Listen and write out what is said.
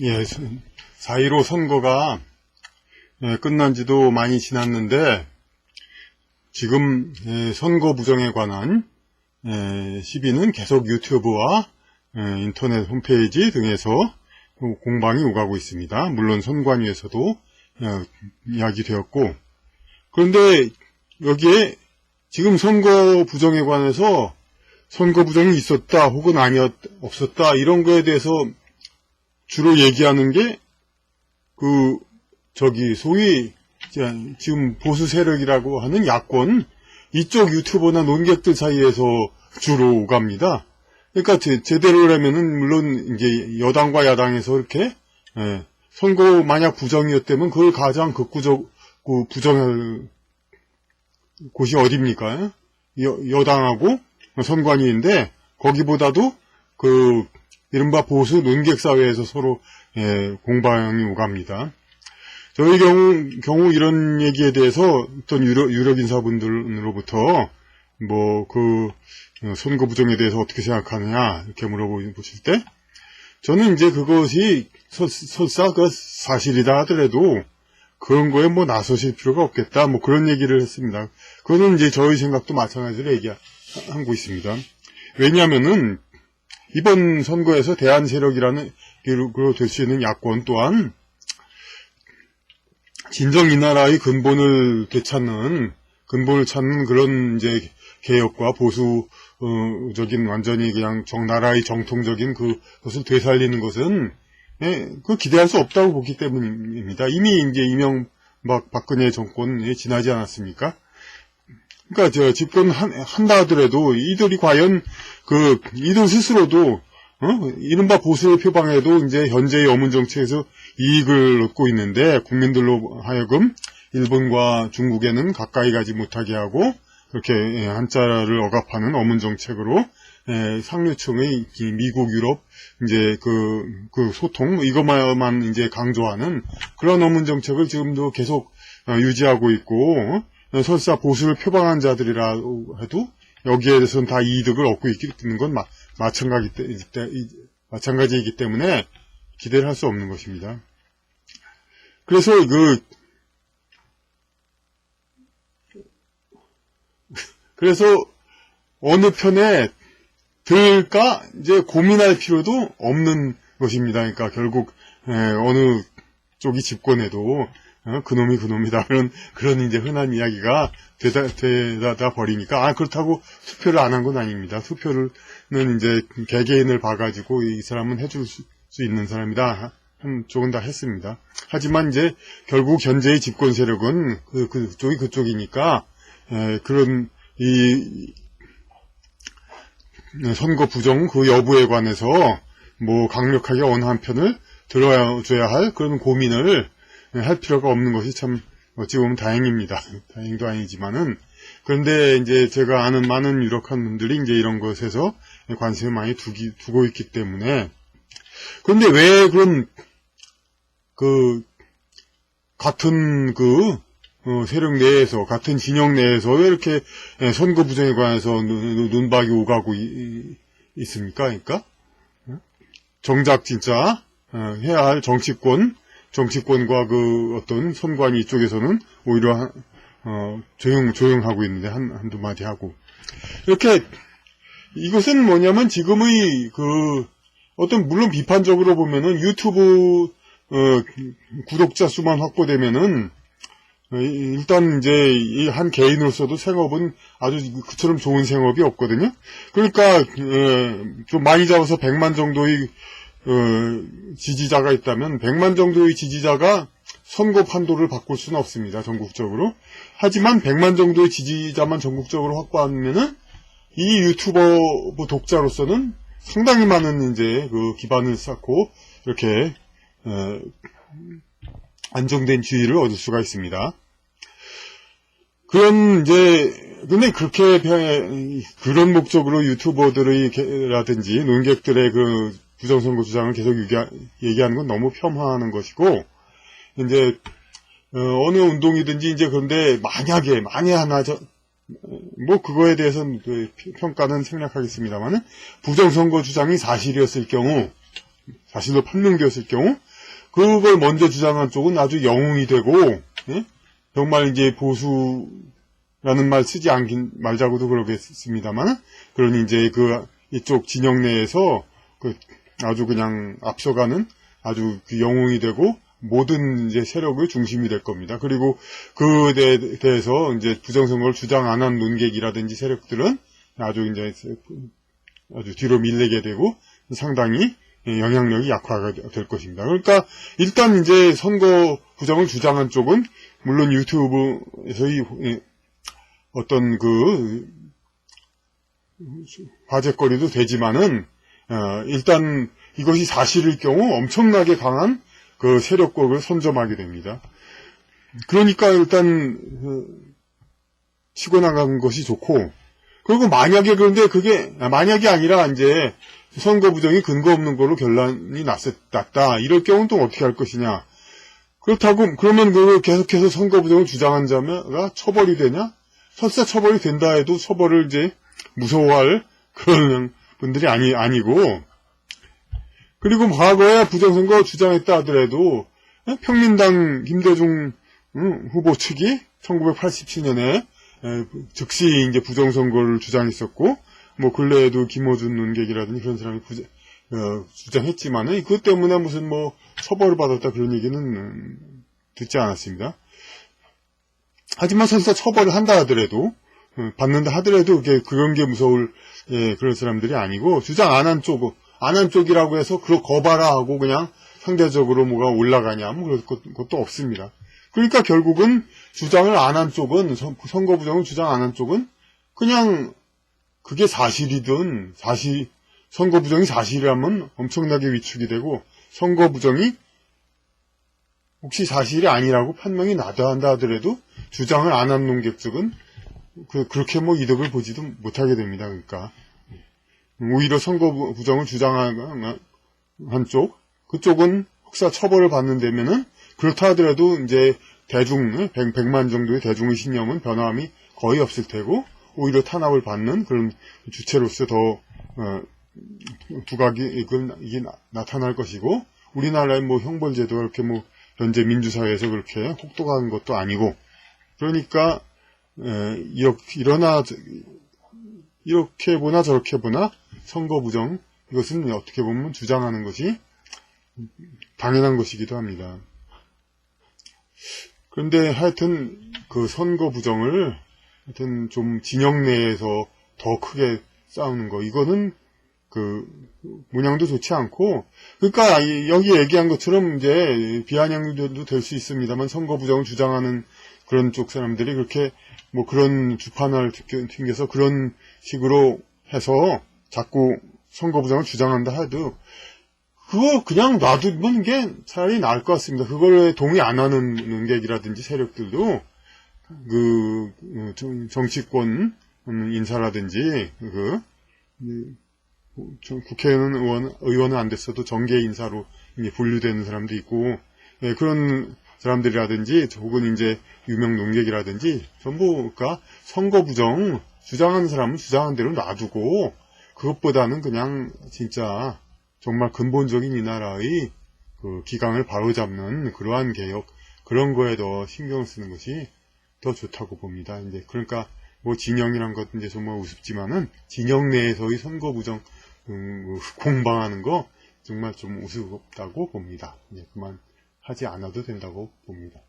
예, 4.15 선거가 끝난 지도 많이 지났는데, 지금 선거 부정에 관한 시비는 계속 유튜브와 인터넷 홈페이지 등에서 공방이 오가고 있습니다. 물론 선관위에서도 이야기되었고, 그런데 여기에 지금 선거 부정에 관해서 선거 부정이 있었다 혹은 없었다 이런 거에 대해서 주로 얘기하는 게 소위 지금 보수 세력이라고 하는 야권 이쪽 유튜버나 논객들 사이에서 주로 오갑니다. 그러니까 제대로라면은 물론 이제 여당과 야당에서 이렇게 선거 만약 부정이었다면 그걸 가장 극구적 부정할 곳이 어디입니까? 여당하고 선관위인데 거기보다도 이른바 보수 논객 사회에서 서로 공방이 오갑니다. 저희 경우 이런 얘기에 대해서 어떤 유력 인사분들로부터 선거 부정에 대해서 어떻게 생각하느냐 이렇게 물어보실 때 저는 이제 그것이 설사 사실이다 하더라도 그런 거에 나서실 필요가 없겠다 그런 얘기를 했습니다. 그거는 이제 저희 생각도 마찬가지로 얘기하고 있습니다. 왜냐하면은 이번 선거에서 대안 세력이라는 로 될 수 있는 야권 또한 진정 이 나라의 근본을 찾는 그런 이제 개혁과 보수적인 완전히 그냥 나라의 정통적인 그것을 되살리는 것은 기대할 수 없다고 보기 때문입니다. 이미 이제 박근혜 정권이 지나지 않았습니까? 그러니까 집권한다 하더라도 이들이 과연 이들 스스로도 이른바 보수를 표방해도 이제 현재의 어문 정책에서 이익을 얻고 있는데 국민들로 하여금 일본과 중국에는 가까이 가지 못하게 하고 그렇게 한자를 억압하는 어문 정책으로 상류층의 미국, 유럽 이제 소통 이것만 이제 강조하는 그런 어문 정책을 지금도 계속 유지하고 있고 설사 보수를 표방한 자들이라 해도 여기에 대해서는 다 이득을 얻고 있는 건 마찬가지이기 때문에 기대를 할 수 없는 것입니다. 그래서 어느 편에 들까 이제 고민할 필요도 없는 것입니다. 그러니까 결국 어느 쪽이 집권해도 그놈이다 그런 이제 흔한 이야기가 되다 버리니까 그렇다고 투표를 안 한 건 아닙니다. 투표는 이제 개개인을 봐가지고 이 사람은 해줄 수 있는 사람이다 한쪽은 다 했습니다. 하지만 이제 결국 현재의 집권 세력은 그쪽이 그쪽이니까 그런 이 선거 부정 여부에 관해서 강력하게 어느 한 편을 들어줘야 할 그런 고민을 할 필요가 없는 것이 참 어찌 보면 다행입니다. 다행도 아니지만은 그런데 이제 제가 아는 많은 유력한 분들이 이제 이런 것에서 관심을 많이 두고 있기 때문에 그런데 왜 그런 같은 세력 내에서 같은 진영 내에서 왜 이렇게 선거 부정에 관해서 눈박이 오가고 있습니까? 그러니까 정작 진짜 해야 할 정치권과 어떤 선관위 이쪽에서는 오히려 조용하고 있는데 한두 마디 하고 이렇게 이것은 뭐냐면 지금의 어떤 물론 비판적으로 보면은 유튜브 구독자 수만 확보되면은 일단 이제 이 한 개인으로서도 생업은 아주 그처럼 좋은 생업이 없거든요. 그러니까 좀 많이 잡아서 100만 정도의 지지자가 있다면 100만 정도의 지지자가 선거 판도를 바꿀 수는 없습니다. 전국적으로. 하지만 100만 정도의 지지자만 전국적으로 확보하면은 이 유튜버 독자로서는 상당히 많은 이제 기반을 쌓고 이렇게 안정된 지위를 얻을 수가 있습니다. 근데 그런 목적으로 유튜버들이라든지 논객들의 부정선거 주장을 계속 얘기하는 건 너무 폄하하는 것이고, 이제, 어느 운동이든지 이제 그런데 만약에 하나 그거에 대해서는 평가는 생략하겠습니다만은, 부정선거 주장이 사실이었을 경우, 사실로 판명되었을 경우, 그걸 먼저 주장한 쪽은 아주 영웅이 되고, 예? 정말 이제 보수라는 말 쓰지 말자고도 그러겠습니다만, 그러니 이제 이쪽 진영 내에서 아주 그냥 앞서가는 아주 그 영웅이 되고, 모든 이제 세력의 중심이 될 겁니다. 그리고 그에 대해서 이제 부정선거를 주장 안 한 논객이라든지 세력들은 아주 뒤로 밀리게 되고 상당히 영향력이 약화가 될 것입니다. 그러니까 일단 이제 선거 부정을 주장한 쪽은 물론 유튜브에서의 어떤 화제거리도 되지만은 일단 이것이 사실일 경우 엄청나게 강한 그 세력국을 선점하게 됩니다. 그러니까 일단 치고 나간 것이 좋고, 그리고 만약에 그런데 그게 만약이 아니라 이제 선거 부정이 근거 없는 걸로 결론이 났다. 이럴 경우는 또 어떻게 할 것이냐? 그렇다고 그러면 계속해서 선거 부정을 주장한 자가 처벌이 되냐? 설사 처벌이 된다 해도 처벌을 이제 무서워할 그런 분들이 아니고. 그리고 과거에 부정선거 주장했다 하더라도 평민당 김대중 후보 측이 1987년에 즉시 이제 부정선거를 주장했었고, 뭐 근래에도 김어준 논객이라든지 그런 사람이 주장했지만은 그것 때문에 무슨 뭐 처벌을 받았다 그런 얘기는 듣지 않았습니다. 하지만 설사 처벌을 한다 하더라도 받는다 하더라도 그런 게 무서울 그런 사람들이 아니고, 주장 안 한 쪽이라고 해서 거봐라 하고 그냥 상대적으로 뭐가 올라가냐, 뭐 그럴 것도 없습니다. 그러니까 결국은 주장을 안 한 쪽은, 선거 부정을 주장 안 한 쪽은 그냥 그게 사실이든 선거 부정이 사실이라면 엄청나게 위축이 되고, 선거 부정이 혹시 사실이 아니라고 판명이 나다 한다 하더라도 주장을 안 한 논객 쪽은 그렇게 뭐 이득을 보지도 못하게 됩니다. 그러니까 오히려 선거 부정을 주장한 한쪽, 그쪽은 혹사 처벌을 받는다면은 그렇다 하더라도 이제 대중 100만 정도의 대중의 신념은 변함이 거의 없을 테고, 오히려 탄압을 받는 그런 주체로서 더 두각이 이게 나타날 것이고, 우리나라의 뭐 형벌제도가 그렇게 뭐 현재 민주사회에서 그렇게 혹독한 것도 아니고, 그러니까 이렇게 보나 저렇게 보나 선거 부정, 이것은 어떻게 보면 주장하는 것이 당연한 것이기도 합니다. 그런데 하여튼 그 선거 부정을 하여튼 좀 진영 내에서 더 크게 싸우는 거, 이거는 모양도 좋지 않고, 그러니까 여기 얘기한 것처럼 이제 비아냥도 될 수 있습니다만, 선거 부정을 주장하는 그런 쪽 사람들이 그렇게 뭐 그런 주판을 튕겨서 그런 식으로 해서 자꾸 선거 부정을 주장한다 해도 그거 그냥 놔두는 게 차라리 나을 것 같습니다. 그걸 동의 안 하는 논객이라든지 세력들도 정치권 인사라든지 의원은 안 됐어도 정계 인사로 분류되는 사람도 있고, 그런 사람들이라든지 혹은 이제 유명 논객이라든지 전부가 선거 부정 주장하는 사람은 주장한 대로 놔두고, 그것보다는 그냥 진짜 정말 근본적인 이 나라의 기강을 바로잡는 그러한 개혁, 그런 거에 더 신경을 쓰는 것이 더 좋다고 봅니다. 이제 그러니까 뭐 진영이란 것 이제 정말 우습지만은 진영 내에서의 선거 부정 공방하는 거 정말 좀 우습다고 봅니다. 이제 그만 하지 않아도 된다고 봅니다.